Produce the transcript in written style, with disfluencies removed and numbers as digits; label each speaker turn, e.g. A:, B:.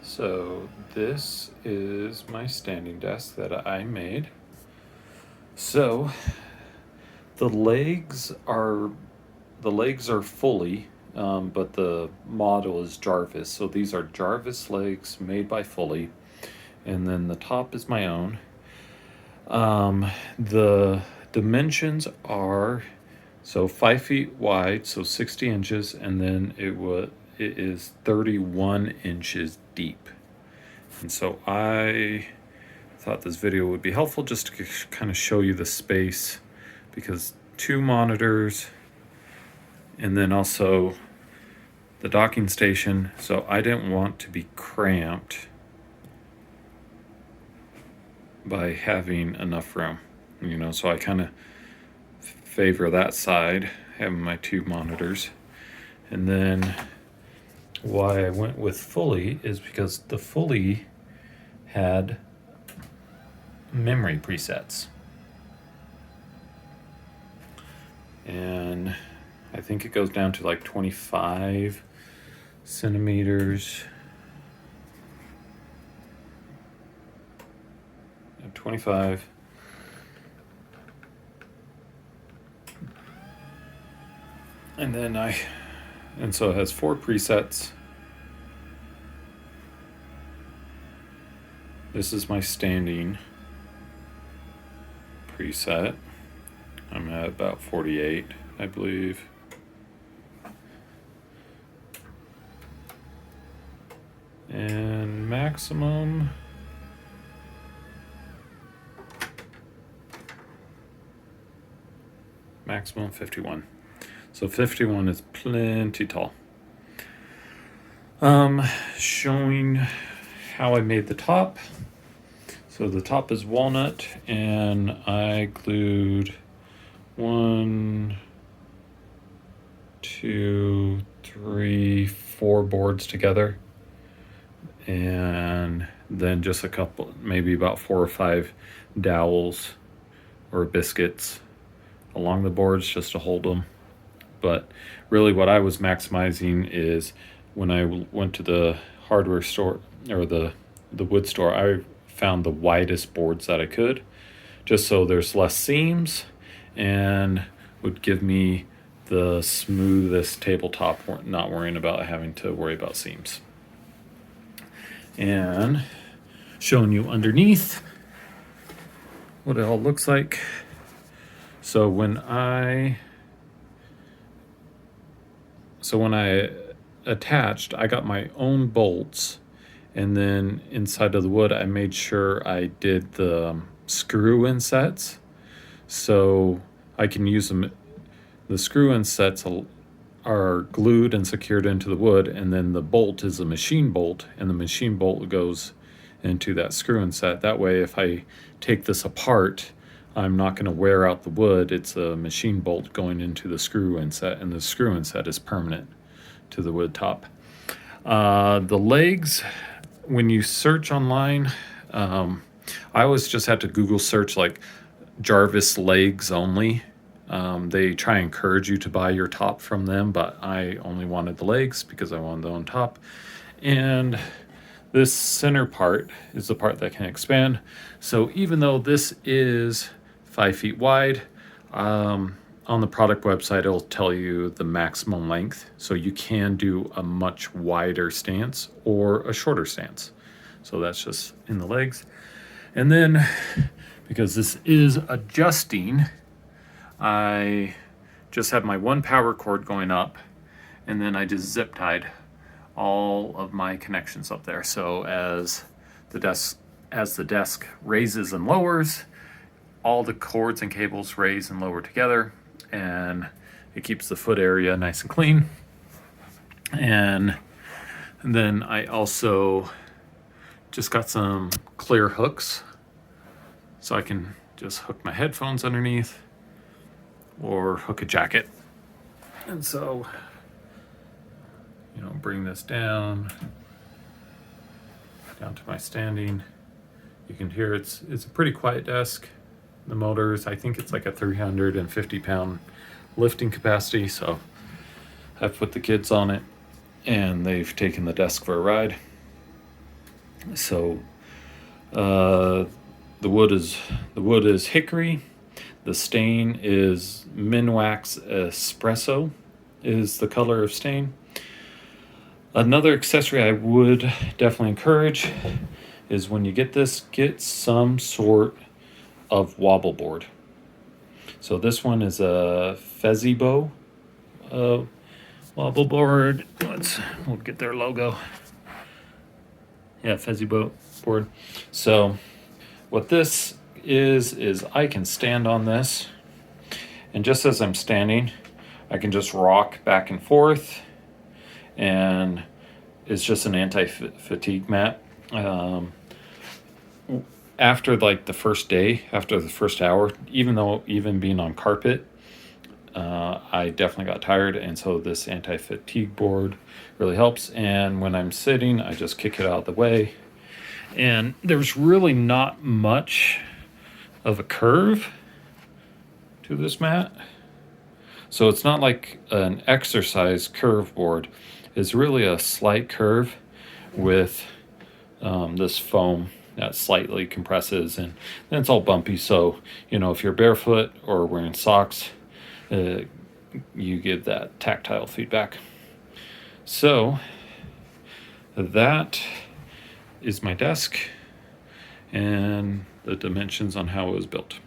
A: So this is my standing desk that I made. So the legs are fully, but the model is Jarvis. So these are Jarvis legs made by Fully, and then the top is my own. The dimensions are 5 feet wide, so 60 inches, and then it is 31 inches deep. And so I thought this video would be helpful just to kind of show you the space, because 2 monitors and then also the docking station, so I didn't want to be cramped by having enough room, so I kind of favor that side, having my 2 monitors. And then why I went with Fully is because the Fully had memory presets, and I think it goes down to like 25 centimeters. 25. And so it has 4 presets. This is my standing preset. I'm at about 48, I believe. And maximum, maximum 51. So 51 is plenty tall. Showing how I made the top. So the top is walnut, and I glued 1, 2, 3, 4 boards together, and then just a couple, maybe about 4 or 5 dowels or biscuits along the boards just to hold them. But really what I was maximizing is when I went to the hardware store or the wood store, I found the widest boards that I could, just so there's less seams and would give me the smoothest tabletop, not worrying about having to worry about seams. And showing you underneath what it all looks like. So when I attached, I got my own bolts, and then inside of the wood I made sure I did the screw insets, so I can use them. The screw insets are glued and secured into the wood, and then the bolt is a machine bolt, and the machine bolt goes into that screw inset. That way if I take this apart, I'm not going to wear out the wood. It's a machine bolt going into the screw inset, and the screw inset is permanent to the wood top. The legs, when you search online, I always just had to Google search like Jarvis legs only. They try and encourage you to buy your top from them, but I only wanted the legs because I wanted the on top. And this center part is the part that can expand. So even though this is 5 feet wide, on the product website it'll tell you the maximum length, so you can do a much wider stance or a shorter stance. So that's just in the legs. And then because this is adjusting, I just have my 1 power cord going up, and then I just zip tied all of my connections up there. So as the desk raises and lowers, all the cords and cables raise and lower together, and it keeps the foot area nice and clean. And then I also just got some clear hooks, so I can just hook my headphones underneath or hook a jacket. And so, bring this down to my standing. You can hear it's a pretty quiet desk. The motors, I think it's like a 350 pound lifting capacity, so I've put the kids on it and they've taken the desk for a ride. So uh, the wood is hickory. The stain is Minwax Espresso is the color of stain. Another accessory I would definitely encourage is when you get this, get some sort of wobble board. So this one is a Fezzibo wobble board. We'll get their logo. Yeah, Fezzibo board. So what this is I can stand on this, and just as I'm standing, I can just rock back and forth, and it's just an anti-fatigue mat. After like the first day, after the first hour, even being on carpet, I definitely got tired, and so this anti-fatigue board really helps. And when I'm sitting, I just kick it out of the way, and there's really not much of a curve to this mat. So it's not like an exercise curve board. It's really a slight curve with this foam that slightly compresses, and then it's all bumpy. So, if you're barefoot or wearing socks, you give that tactile feedback. So that is my desk and the dimensions on how it was built.